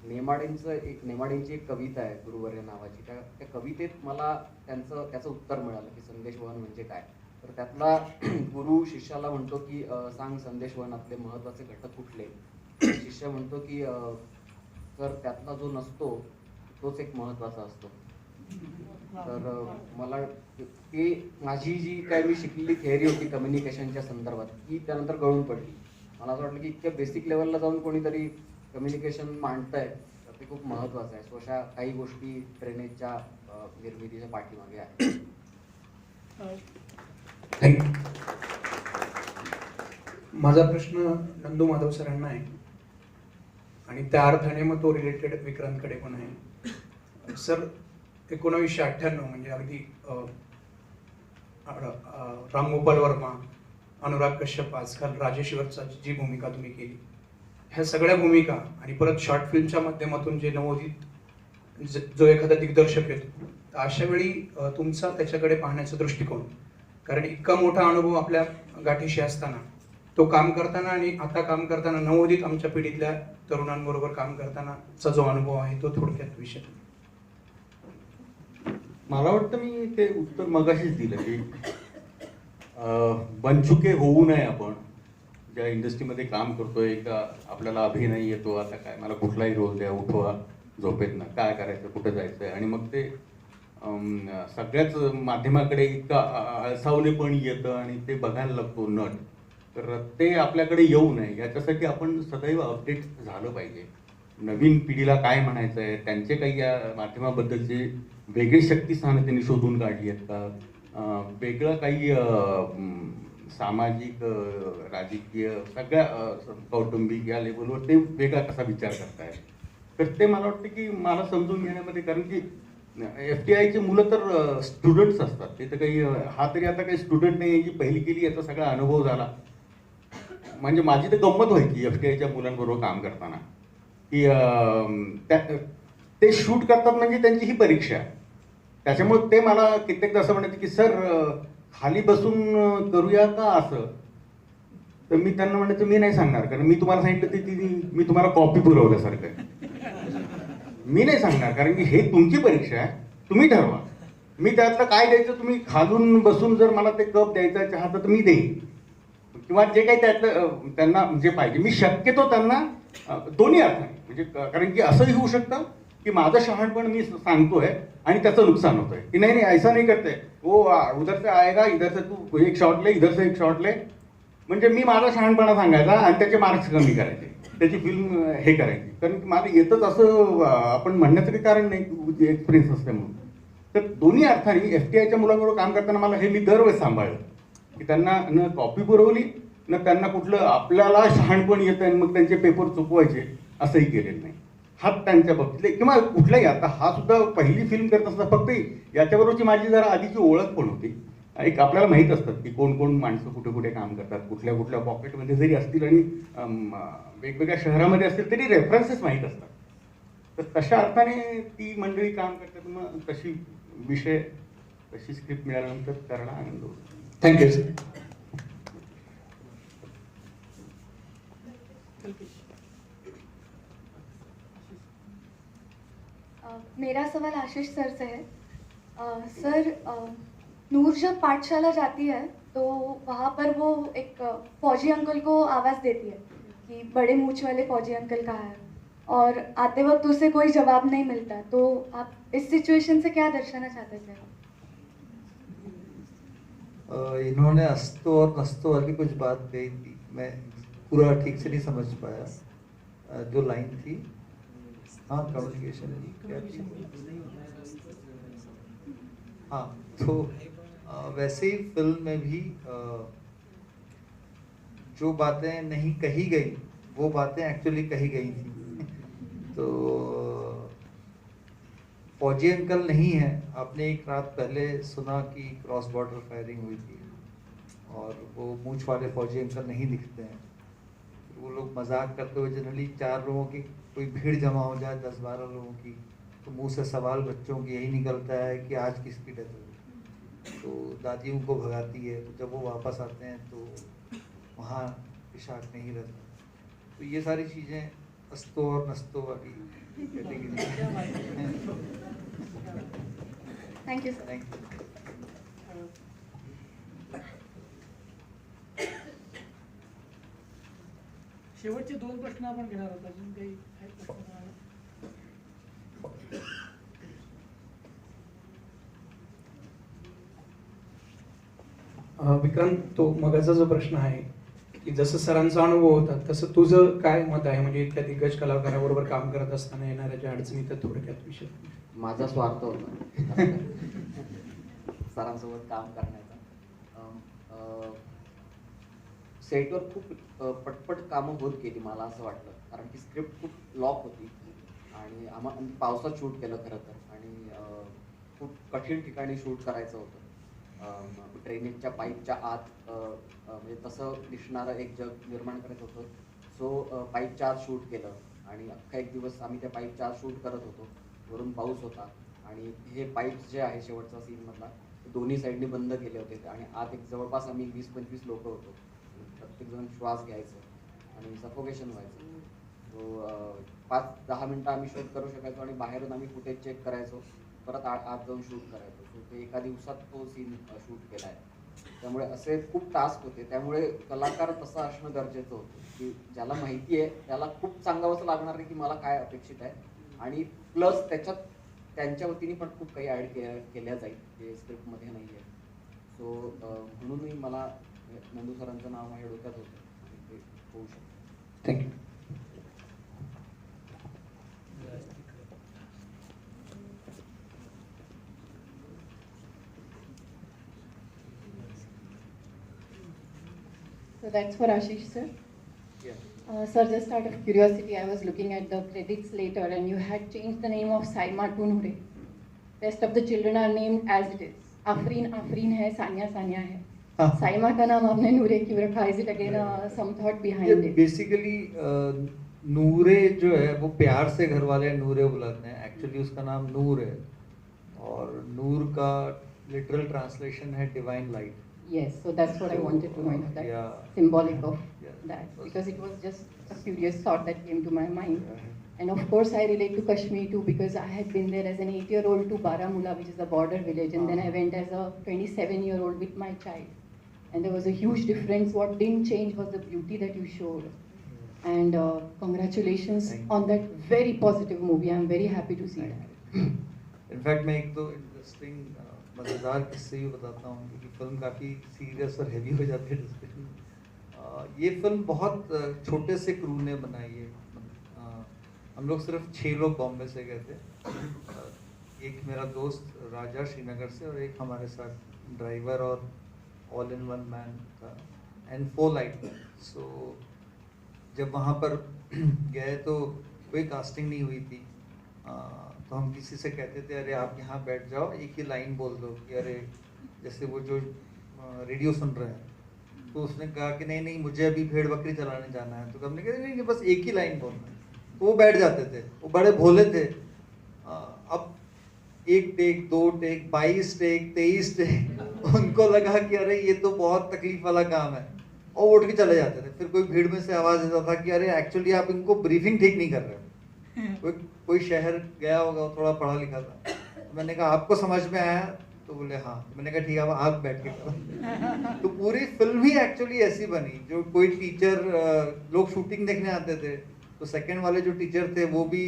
S3: नेमाडेंची एक कविता आहे गुरुवर्य नावाची. त्या कवितेत मला त्याचं उत्तर मिळालं की संदेशवहन म्हणजे काय. तर त्यातला गुरु शिष्याला म्हणतो की सांग संदेशवहनातले महत्त्वाचे घटक कुठले. शिष्य म्हणतो की तर त्यातला जो नसतो तोच एक महत्त्वाचा असतो. तर मला ते माझी जी काय मी शिकलेली थिअरी होती कम्युनिकेशनच्या संदर्भात ती त्यानंतर गळून पडली. मला असं वाटलं की इतक्या बेसिक लेवलला जाऊन कोणीतरी कम्युनिकेशन मांडतंय तर ते खूप महत्त्वाचं आहे. सो अशा काही गोष्टी ड्रेनेजच्या निर्मितीच्या पाठीमागे आहेत.
S8: माझा प्रश्न नंदू माधव सरांना आहे आणि त्या अर्थाने मग तो रिलेटेड विक्रांतकडे पण आहे. सर, 1998 म्हणजे अगदी रामगोपाल वर्मा, अनुराग कश्यप, आजकाल राजेश्वरचा जी भूमिका तुम्ही केली, ह्या सगळ्या भूमिका आणि परत शॉर्ट फिल्मच्या माध्यमातून जे नवोदित जो एखादा दिग्दर्शक येतो, तर अशा वेळी तुमचा त्याच्याकडे पाहण्याचा दृष्टिकोन, कारण इतका मोठा अनुभव आपल्या गाठीशी असताना तो काम करताना आणि आता काम करताना नवोदित आमच्या पिढीतल्या तरुणांबरोबर काम करतानाचा जो अनुभव आहे तो थोडक्यात विषय.
S4: मला वाटतं मी ते उत्तर मगाशीच दिलं की बनचुके होऊ नये. आपण ज्या इंडस्ट्रीमध्ये काम करतोय, एकदा आपल्याला अभिनय येतो, आता काय मला कुठलाही रोल द्या, उठवा झोपेत ना, काय करायचं, कुठं जायचं आणि मग ते सगळ्याच माध्यमाकडे इतका अळसावलेपण येतं आणि ते बघायला लागतो नट. तर ते आपल्याकडे येऊ नये याच्यासाठी आपण सदैव अपडेट झालं पाहिजे. नवीन पिढीला काय म्हणायचं आहे, त्यांचे काही या माध्यमाबद्दलचे वेगळी शक्तिस्थानं त्यांनी शोधून काढली आहेत का, वेगळं काही सामाजिक, राजकीय, सगळ्या कौटुंबिक या लेवलवर ते वेगळा कसा विचार करताय. तर ते मला वाटतं की मला समजून घेण्यामध्ये, कारण की FTIचे मुलं तर स्टुडंट्स असतात, ते तर काही हा तरी आता काही स्टुडंट नाही, जी पहिली केली याचा सगळा अनुभव झाला. म्हणजे माझी तर गंमत व्हायची FTIच्या मुलांबरोबर काम करताना की ते शूट करतात म्हणजे त्यांची ही परीक्षा. त्याच्यामुळे ते मला कित्येकदा असं म्हणायचं की सर खाली बसून करूया का असं. तर मी त्यांना म्हणायचं मी नाही सांगणार, कारण मी तुम्हाला सांगितलं ते मी तुम्हाला कॉपी पुरवल्यासारखं आहे. मी नाही सांगणार, कारण की हे तुमची परीक्षा आहे, तुम्ही ठरवा. मी त्यातलं काय द्यायचं, तुम्ही खालून बसून जर मला ते कप द्यायचा चहा तर मी देईन, किंवा जे काही त्यातलं त्यांना जे पाहिजे. मी शक्यतो त्यांना दोन्ही अर्थाने, म्हणजे कारण की असंही होऊ शकतं की माझं शहाणपण मी सांगतोय आणि त्याचं नुकसान होतंय की नाही नाही ऐसा नाही करते वो उधर से आएगा इधर से तू एक शॉट ले इधर से एक शॉट ले. म्हणजे मी माझा शहाणपणा सांगायचा आणि त्याचे मार्क्स कमी करायचे, त्याची फिल्म हे करायची. कारण की माझं येतच असं आपण म्हणण्याचं काही कारण नाही एक्सपिरियन्स असते म्हणून. तर दोन्ही अर्थाने FTIच्या मुलांबरोबर काम करताना मला हे मी दरवेळेस सांभाळलं की त्यांना न कॉपी पुरवली न त्यांना कुठलं आपल्याला शहाणपण येतं आणि मग त्यांचे पेपर चुकवायचे असंही केलेलं नाही. हा त्यांच्या बाबतीतले किंवा कुठलाही आता हा सुद्धा पहिली फिल्म करत असता फक्त याच्याबरोबरची माझी जरा आधीची ओळख पण होती. एक आपल्याला माहीत असतात की कोण कोण माणसं कुठे कुठे काम करतात, कुठल्या कुठल्या पॉकेटमध्ये जरी असतील आणि वेगवेगळ्या शहरामध्ये असतील तरी रेफरन्सेस माहीत असतात. तर तशा अर्थाने ती मंडळी काम करतात. मग तशी विषय तशी स्क्रिप्ट मिळाल्यानंतर करायला आनंद होतो.
S8: Thank you sir.
S9: मेरा सवाल आशीष सर से है. सर, नूर जब पाठशाला जाती है तो वहाँ पर वो एक फौजी अंकल को आवाज़ देती है कि बड़े मूछ वाले फौजी अंकल कहाँ है, और आते वक्त उसे कोई जवाब नहीं मिलता. तो आप इस सिचुएशन से क्या दर्शाना चाहते थे?
S2: इन्होंने अस्तो और नस्तो वाली कुछ बात कही थी, मैं पूरा ठीक से नहीं समझ पाया जो लाइन थी. हाँ, कम्युनिकेशन क्या थी? हाँ, तो वैसे ही फिल्म में भी जो बातें नहीं कही गई वो बातें एक्चुअली कही गई थी. तो फौजी अंकल नहीं है, आपने एक रात पहले सुना कि क्रॉस बॉर्डर फायरिंग हुई थी और वो मूंछ वाले फौजी अंकल नहीं दिखते हैं. वो लोग मजाक करते हुए जनरली 4 लोगों की कोई भीड़ जमा हो जाए 10-12 लोगों की तो मुंह से सवाल बच्चों की यही निकलता है कि आज किसकी डेथ हुई. तो दादी उनको भगाती है, तो जब वो वापस आते हैं तो वहाँ इशाक नहीं रहता. तो ये सारी चीज़ें अस्तो और नस्तो वाली category.
S9: Thank you sir.
S2: Thank you.
S5: शेवटचे 2 प्रश्न आपण घेणार आहोत. अजून काही आहेत प्रश्न तुम्हाला?
S8: विक्रांत, तो मगाचा जो प्रश्न आहे की जसं सरांचा अनुभव होता तसं तुझं काय मत आहे, म्हणजे इतक्या दिग्गज कलाकाराबरोबर काम करत असताना येणाऱ्या ज्या अडचणी तर थोडक्यात विषय.
S3: माझा स्वार्थ होता सरांसोबत काम करण्याचा. सेटवर खूप पटपट कामं होत गेली मला असं वाटलं, कारण की स्क्रिप्ट खूप लॉक होती आणि आम्हाला पावसात शूट केलं खरं तर. आणि खूप कठीण ठिकाणी शूट करायचं होतं. ड्रेनेजच्या पाईपच्या आत म्हणजे तसं दिसणारं एक जग निर्माण करायचं होतं. सो पाईपच्या आत शूट केलं आणि अख्खा एक दिवस आम्ही त्या पाईपच्या आत शूट करत होतो. वरून पाऊस होता आणि हे पाईप्स जे आहे शेवटचा सीनमधला दोन्ही साईडनी बंद केले होते आणि आत एक जवळपास आम्ही 20-25 लोक होतो. प्रत्येकजण श्वास घ्यायचं आणि सफोकेशन व्हायचं. सो 5-10 मिनटं आम्ही शूट करू शकायचो आणि बाहेरून आम्ही फुटेज चेक करायचो, परत आत जाऊन शूट करायचो. सो ते एका दिवसात तो सीन शूट केला आहे. त्यामुळे असे खूप टास्क होते. त्यामुळे कलाकार तसं असणं गरजेचं होतं की ज्याला माहिती आहे त्याला खूप सांगावंसं लागणार नाही की मला काय अपेक्षित आहे, आणि प्लस त्याच्यात त्यांच्या वतीने पण खूप काही ॲड केल्या जाईल जे स्क्रिप्टमध्ये नाही आहे. सो म्हणूनही मला नंदू सरांचं नाव माझ्या डोक्यात होतं आणि ते होऊ शकतं.
S8: Thank you.
S6: So that's for Ashish sir.
S2: Yeah.
S6: Sir, just out of curiosity, I was looking at the credits later and you had changed the name of Saima to Noore. Rest of the children are named as it is. Afreen hai, Sanya hai. Saima का नाम आपने नूरे क्यों रखा? Is it again some thought behind it?
S2: Basically नूरे जो है वो प्यार से घर वाले नूरे बुलाते हैं. एक्चुअली उसका नाम नूर है और नूर का लिटरल ट्रांसलेशन है divine light.
S6: Yes, so that's what I wanted to know, that
S2: Yeah.
S6: symbolic of
S2: Yeah.
S6: that, because it was just a curious thought that came to my mind. And of course I relate to Kashmir too, because I had been there as an 8-year-old to Baramulla, which is a border village, and then I went as a 27-year-old with my child. And there was a huge difference. What didn't change was the beauty that you showed. And congratulations
S2: Thank you.
S6: on that very positive movie. I'm very happy to see that.
S2: In fact मैं एक तो इंटरेस्टिंग मज़ेदार किस्से भी बताता हूँ क्योंकि फिल्म काफ़ी सीरियस और हैवी हो जाती है डिस्कशन। ये फिल्म बहुत छोटे से क्रू ने बनाई है। हम लोग सिर्फ 6 लोग बॉम्बे से गए थे। एक मेरा दोस्त राजा श्रीनगर से और एक हमारे साथ ड्राइवर और ऑल इन वन मैन था एंड 4 लाइट। सो जब वहाँ पर गए तो कोई कास्टिंग नहीं हुई थी। तो हम किसी से कहते थे अरे आप यहाँ बैठ जाओ, एक ही लाइन बोल दो कि अरे जैसे वो जो रेडियो सुन रहे हैं। तो उसने कहा कि नहीं नहीं मुझे अभी भेड़ बकरी चलाने जाना है। तो हमने कहा नहीं नहीं बस एक ही लाइन बोलना है। तो वो बैठ जाते थे, वो बड़े भोले थे। अब 1 टेक 2 टेक 22 टेक 23 टेक उनको लगा कि अरे ये तो बहुत तकलीफ वाला काम है और उठ के चले जाते थे। फिर कोई भीड़ में से आवाज़ देता था कि अरे एक्चुअली आप इनको ब्रीफिंग ठीक नहीं कर रहे हो। कोई शहर गया होगा, थोड़ा पढ़ा लिखा था। तो मैंने कहा आपको समझ में आया? तो बोले हाँ। तो मैंने कहा ठीक है आप बैठ के करो। तो पूरी फिल्म ही एक्चुअली ऐसी बनी। जो कोई टीचर, लोग शूटिंग देखने आते थे तो सेकंड वाले जो टीचर थे वो भी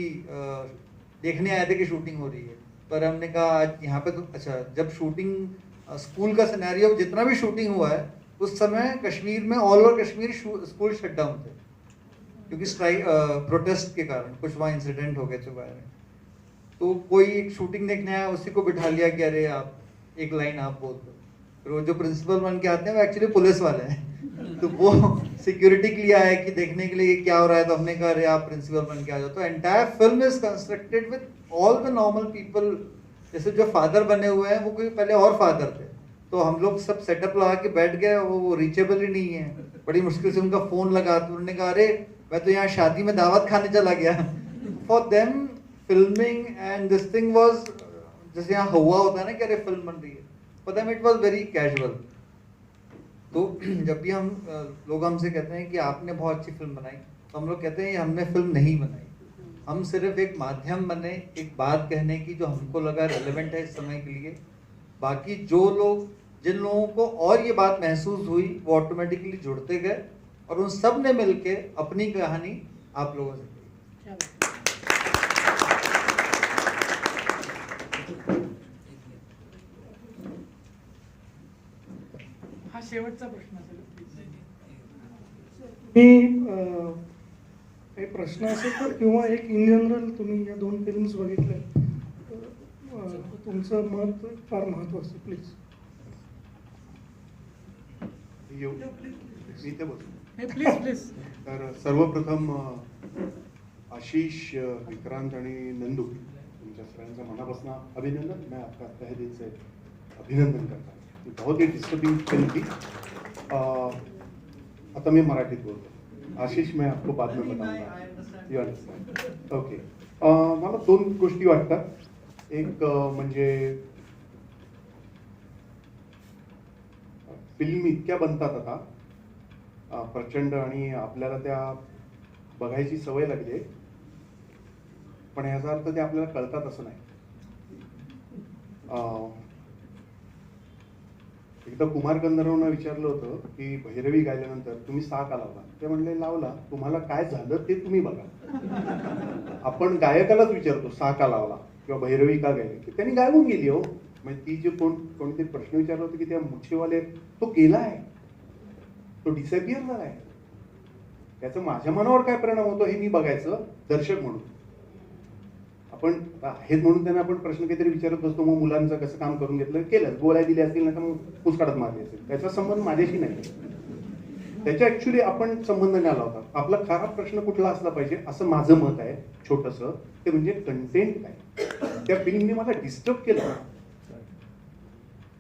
S2: देखने आए थे कि शूटिंग हो रही है। पर हमने कहा आज यहाँ पे तो अच्छा, जब शूटिंग स्कूल का सिनेरियो जितना भी शूटिंग हुआ है उस समय कश्मीर में all over Kashmir school shut down थे क्योंकि स्ट्राइक प्रोटेस्ट के कारण कुछ वहाँ इंसिडेंट हो गए थे बाहर में। तो कोई एक शूटिंग देखने आया, उसी को बिठा लिया कि अरे आप एक लाइन आप बोल दो। फिर वो जो प्रिंसिपल बन के आते हैं वो एक्चुअली पुलिस वाले हैं। तो वो सिक्योरिटी के लिए आया कि देखने के लिए क्या हो रहा है। तो हमने कहा अरे आप प्रिंसिपल बन के आ जाओ। तो एंटायर फिल्म इज कंस्ट्रक्टेड विद ऑल द नॉर्मल पीपल। जैसे जो फादर बने हुए हैं वो कोई पहले और फादर थे। तो हम लोग सब सेटअप लगा के बैठ गए, वो रीचेबल ही नहीं है। बड़ी मुश्किल से उनका फ़ोन लगा तो उन्होंने कहा अरे मैं तो यहाँ शादी में दावत खाने चला गया। For them filming and this thing was जैसे यहाँ हुआ होता है ना कि अरे फिल्म बन रही है, फॉर देम इट वाज वेरी कैजुअल। तो जब भी हम लोग हमसे कहते हैं कि आपने बहुत अच्छी फिल्म बनाई, तो हम लोग कहते हैं हमने फिल्म नहीं बनाई, हम सिर्फ एक माध्यम बने एक बात कहने की जो हमको लगा रेलेवेंट है इस समय के लिए। बाकी जो लोग, जिन लोगों को और ये बात महसूस हुई वो ऑटोमेटिकली जुड़ते गए और उन सब ने मिलके अपनी कहानी आप लोगों से
S5: हा शेवटचा प्रश्न असेल प्लीज.
S1: मी काही प्रश्न असेल तर किंवा एक इन जनरल तुम्ही या 2 फिल्म्स बघितल्या, तुमचं मत फार महत्त्वाचं प्लीज.
S10: मी ते बोलतो.
S5: Please please.
S10: तर सर्वप्रथम आशीष, विक्रांत आणि नंदू तुमच्या सगळ्यांचं मनापासून अभिनंदन. मैं आपका तहे दिल से अभिनंदन करता हूँ. बहुत ही डिस्टर्बिंग फिल्म थी. आता मी मराठीत बोलतो. आशीष मैं आपको बाद में बताऊंगा. You understand? ओके. मला 2 गोष्टी वाटतात. एक म्हणजे फिल्म इतक्या बनतात आता प्रचंड आणि आपल्याला त्या बघायची सवय लागली आहे, पण याचा अर्थ ते आपल्याला कळतात असं नाही. एकदा कुमार गंधर्वांना विचारलं होतं की भैरवी गायल्यानंतर तुम्ही सा का लावला? ते म्हणले लावला, तुम्हाला काय झालं ते तुम्ही बघा. आपण गायकालाच विचारतो सा का लावला किंवा भैरवी का गायली, की त्यांनी गायबून गेली हो. म्हणजे ती जे कोणते प्रश्न विचारला होते की त्या मुठीवाले तो गेला आहे, तो डिसअपिअर झाला आहे, त्याचा माझ्या मनावर काय परिणाम होतो हे मी बघायचं दर्शक म्हणून. आपण आहेत म्हणून त्यांना आपण प्रश्न काहीतरी विचारत असतो. मग मुलांचं कसं काम करून घेतलं, केलं, गोळ्या दिल्या असतील ना तर मग पुस्काळात मारली असेल, त्याचा संबंध माझ्याशी नाही. त्याच्या ऍक्च्युली आपण संबंध नाही लावतात. आपला खरा प्रश्न कुठला असला पाहिजे असं माझं मत आहे छोटंसं, ते म्हणजे कंटेंट काय. त्या फिल्मने मला डिस्टर्ब केलं.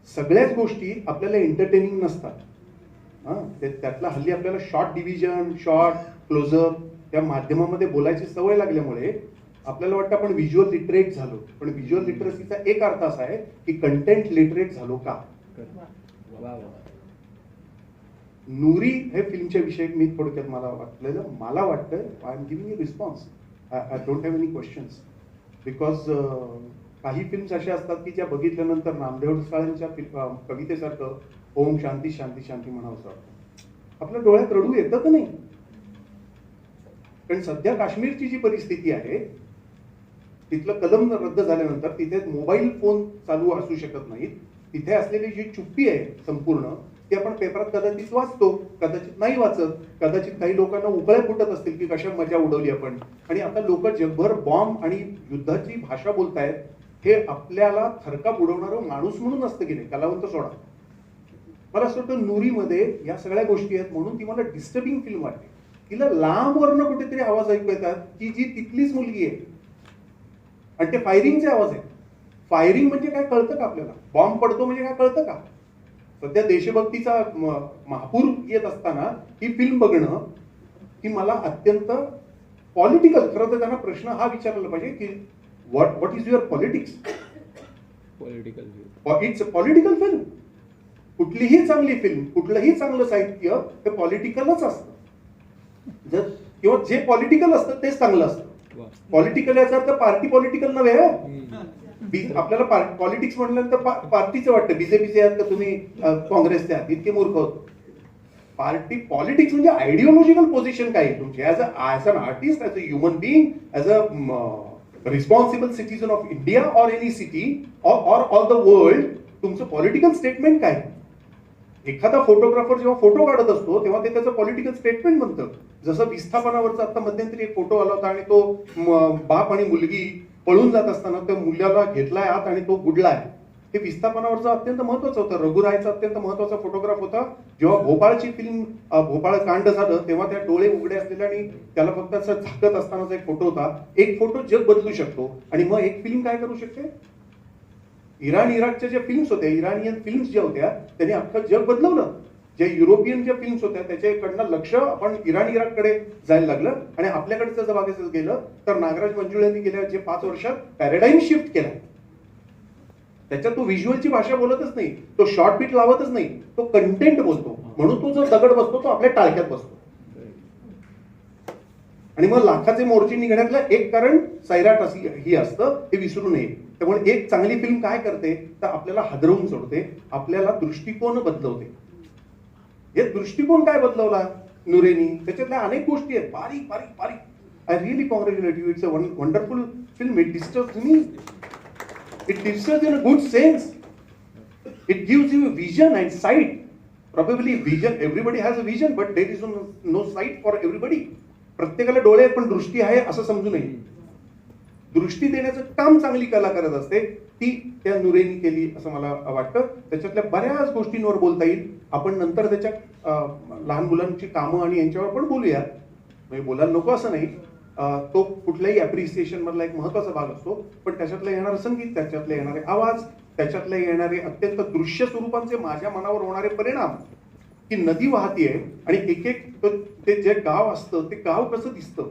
S10: सगळ्याच गोष्टी आपल्याला एंटरटेनिंग नसतात. त्यातला हल्ली आपल्याला शॉर्ट डिव्हिजन, शॉर्ट क्लोजअप त्या माध्यमामध्ये बोलायची सवय लागल्यामुळे आपल्याला वाटतं आपण व्हिज्युअल लिटरेट झालो. पण व्हिज्युअल लिटरसीचा एक अर्थ असा आहे की कंटेंट लिटरेट झालो का. नूरी हे फिल्मच्या विषयी मी थोडक्यात मला वाटतं I am giving a response. I don't have any questions because काही फिल्म्स अशा असतात की ज्या बघितल्यानंतर नामदेव साळेंच्या कवितेसारखं ओम शांती शांती शांती म्हणावंसं वाटतं. आपल्या डोळ्यात रडू येतं का नाही. कारण सध्या काश्मीरची जी परिस्थिती आहे, तिथलं कलम रद्द झाल्यानंतर तिथे मोबाईल फोन चालू असू शकत नाहीत. तिथे असलेली जी चुप्पी आहे संपूर्ण, ती आपण पेपरात कदाचित वाचतो, कदाचित नाही वाचत, कदाचित काही लोकांना उकळ्या फुटत असतील की कशा मजा उडवली आपण. आणि आता लोक जगभर बॉम्ब आणि युद्धाची भाषा बोलतायत. हे आपल्याला थरकाप उडवणारं माणूस म्हणून असतं की नाही, कलावंत सोडा. मला असं वाटतं नुरीमध्ये या सगळ्या गोष्टी आहेत म्हणून ती मला डिस्टर्बिंग फिल्म वाटते. तिला लांबवरनं कुठेतरी आवाज ऐकू येतात की जी तिथलीच मुलगी आहे आणि ते फायरिंगचे आवाज आहेत. फायरिंग म्हणजे काय कळतं का आपल्याला? बॉम्ब पडतो म्हणजे काय कळतं का? सध्या देशभक्तीचा महापूर येत असताना ही फिल्म बघणं ही मला अत्यंत पॉलिटिकल, खरं तर त्यांना प्रश्न हा विचारला पाहिजे की what is your politics? It's a political film. कुठलीही चांगली फिल्म, कुठलंही चांगलं साहित्य हे पॉलिटिकलच असतं. जर किंवा जे पॉलिटिकल असतं तेच चांगलं असतं. पॉलिटिकल याचा अर्थ पार्टी पॉलिटिकल नव्हे. आपल्याला पॉलिटिक्स म्हटल्यानंतर पार्टीचं वाटतं, बीजेपीचे आहात का तुम्ही काँग्रेसचे आहात, इतके मूर्ख होतो. पार्टी पॉलिटिक्स म्हणजे आयडिओलॉजिकल पोझिशन काय आहे तुमची as an artist, as a human being, as a responsible citizen of India or any city or all the world. तुमचं पॉलिटिकल स्टेटमेंट काय? एखादा फोटोग्राफर जेव्हा फोटो काढत असतो तेव्हा ते त्याचं पॉलिटिकल स्टेटमेंट बनतं. जसं विस्थापनावरचा आता मध्यंतरी एक फोटो आला होता आणि तो बाप आणि मुलगी पळून जात असताना त्या मुलाला घेतलाय आत आणि तो बुडलाय. हे विस्थापनावरचं अत्यंत महत्वाचं होतं. रघुरायचा अत्यंत महत्वाचा फोटोग्राफ होता. जेव्हा भोपाळची फिल्म भोपाळ कांड झालं तेव्हा त्या डोळे उघडे असलेले आणि त्याला फक्त असं झाकत असतानाचा एक फोटो होता. एक फोटो जग बदलू शकतो आणि मग एक फिल्म काय करू शकते? इराण इराकच्या ज्या फिल्म्स होत्या, इराणियन फिल्म्स ज्या होत्या, त्यांनी अख्खं जग बदलवलं. जे युरोपियन ज्या फिल्म्स होत्या त्याच्याकडनं लक्ष आपण इराण इराककडे जायला लागलं आणि आपल्याकडचं जर बघायचं गेलं तर नागराज मंजुळेंनी गेल्या जे 5 वर्षात पॅराडाईम शिफ्ट केला. त्याच्यात तो व्हिज्युअलची भाषा बोलतच नाही, तो शॉर्ट बीट लावतच नाही, तो कंटेंट बोलतो. म्हणून तो जो दगड बसतो तो आपल्या टाळक्यात बसतो. आणि मग लाखाचे मोर्चे निघण्यातलं एक कारण सैराट ही असतं, हे विसरू नये. त्यामुळे एक चांगली फिल्म काय करते तर आपल्याला हादरवून सोडते, आपल्याला दृष्टिकोन बदलवते. हे दृष्टिकोन काय बदलवला नुरेनी? त्याच्यातल्या अनेक गोष्टी आहेत, बारीक बारीक बारीक. I really congratulate you. It's a wonderful film. It disturbs me. It disturbs in a good sense. It gives you a vision and sight. Probably vision, everybody has a vision, but there is no sight for everybody. प्रत्येकाला डोळे आहेत पण दृष्टी आहे असं समजू नये. दृष्टी देण्याचं काम चांगली कला करत असते, ती त्या नुरेनी केली असं मला वाटतं. त्याच्यातल्या बऱ्याच गोष्टींवर बोलता येईल. आपण नंतर त्याच्या लहान मुलांची कामं आणि यांच्यावर पण बोलूया. म्हणजे बोलायला नको असं नाही, तो कुठल्याही ॲप्रिसिएशन मधला एक महत्वाचा भाग असतो. पण त्याच्यातलं येणारं संगीत, त्याच्यातले येणारे आवाज, त्याच्यातले येणारे अत्यंत दृश्य स्वरूपांचे माझ्या मनावर होणारे परिणाम, की नदी वाहतीये आणि एक एक ते जे गाव असतं ते गाव कसं दिसतं,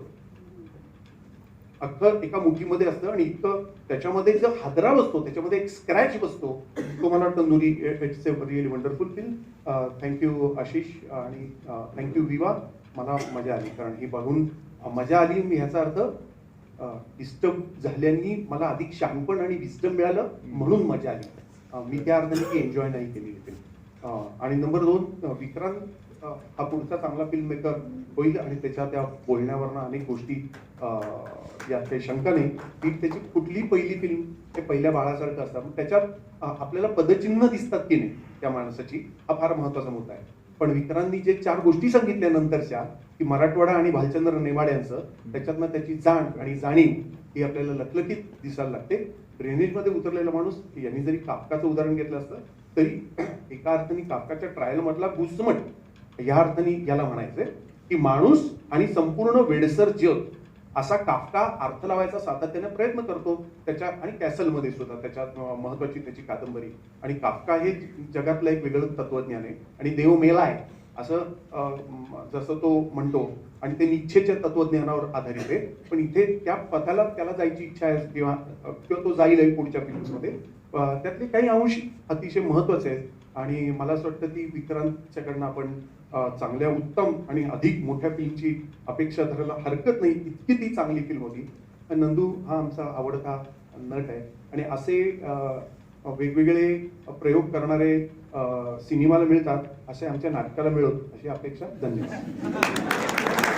S10: अख्खं एका मुठीमध्ये असतं आणि इतकं त्याच्यामध्ये जो हादरा बसतो, त्याच्यामध्ये एक स्क्रॅच बसतो, तो मला वाटतं Noori. It's a really wonderful film. Thank you Ashish आणि थँक्यू विवा. मला मजा आली, कारण ही बघून मजा आली. मी ह्याचा अर्थ डिस्टर्ब झाल्यांनी मला अधिक शहाणपण आणि विस्डम मिळालं म्हणून मजा आली. मी त्या अर्थाने ती एन्जॉय नाही केली फिल्म. आणि नंबर 2, विक्रांत हा पुढचा चांगला फिल्म मेकर होईल आणि त्याच्या त्या बोलण्यावरनं अनेक गोष्टी यात काही शंका नाही की त्याची कुठली पहिली फिल्म ते पहिल्या बाळासारखं असतं. त्याच्यात आपल्याला पदचिन्ह दिसतात की नाही त्या माणसाची, हा फार महत्वाचा मुद्दा आहे. पण विक्रांतनी जे 4 गोष्टी सांगितल्या नंतरच्या, की मराठवाडा आणि भालचंद्र नेवाड यांचं, त्याच्यातनं त्याची जाण आणि जाणीव ही आपल्याला लखलखीत दिसायला लागते. ड्रेनेजमध्ये उतरलेला माणूस, यांनी जरी काफकाचं उदाहरण घेतलं असतं तरी एका अर्थाने काफकाच्या ट्रायल मधला घुसमट या अर्थाने याला म्हणायचंय की माणूस आणि संपूर्ण वेडसर जग असा काफका अर्थ लावायचा सातत्याने प्रयत्न करतो. त्याच्या आणि कॅसलमध्ये सुद्धा त्याच्यात महत्वाची त्याची कादंबरी. आणि काफका हे जगातलं एक वेगळं तत्वज्ञान आहे आणि देव मेलाय असं जसं तो म्हणतो आणि ते निच्छेच्या तत्वज्ञानावर आधारित आहे. पण इथे त्या पथाला त्याला जायची इच्छा आहे किंवा तो जाईल पुढच्या फिल्म्समध्ये. त्यातले काही अंश अतिशय महत्वाचे आहेत आणि मला असं वाटतं ती विक्रांतच्याकडनं आपण चांगल्या उत्तम आणि अधिक मोठ्या फिल्मची अपेक्षा धरायला हरकत नाही, इतकी ती चांगली फिल्म होती. नंदू हा आमचा आवडता नट आहे आणि असे वेगवेगळे प्रयोग करणारे सिनेमाला मिळतात, असे आमच्या नाटकाला मिळत अशी अपेक्षा. धन्यवाद.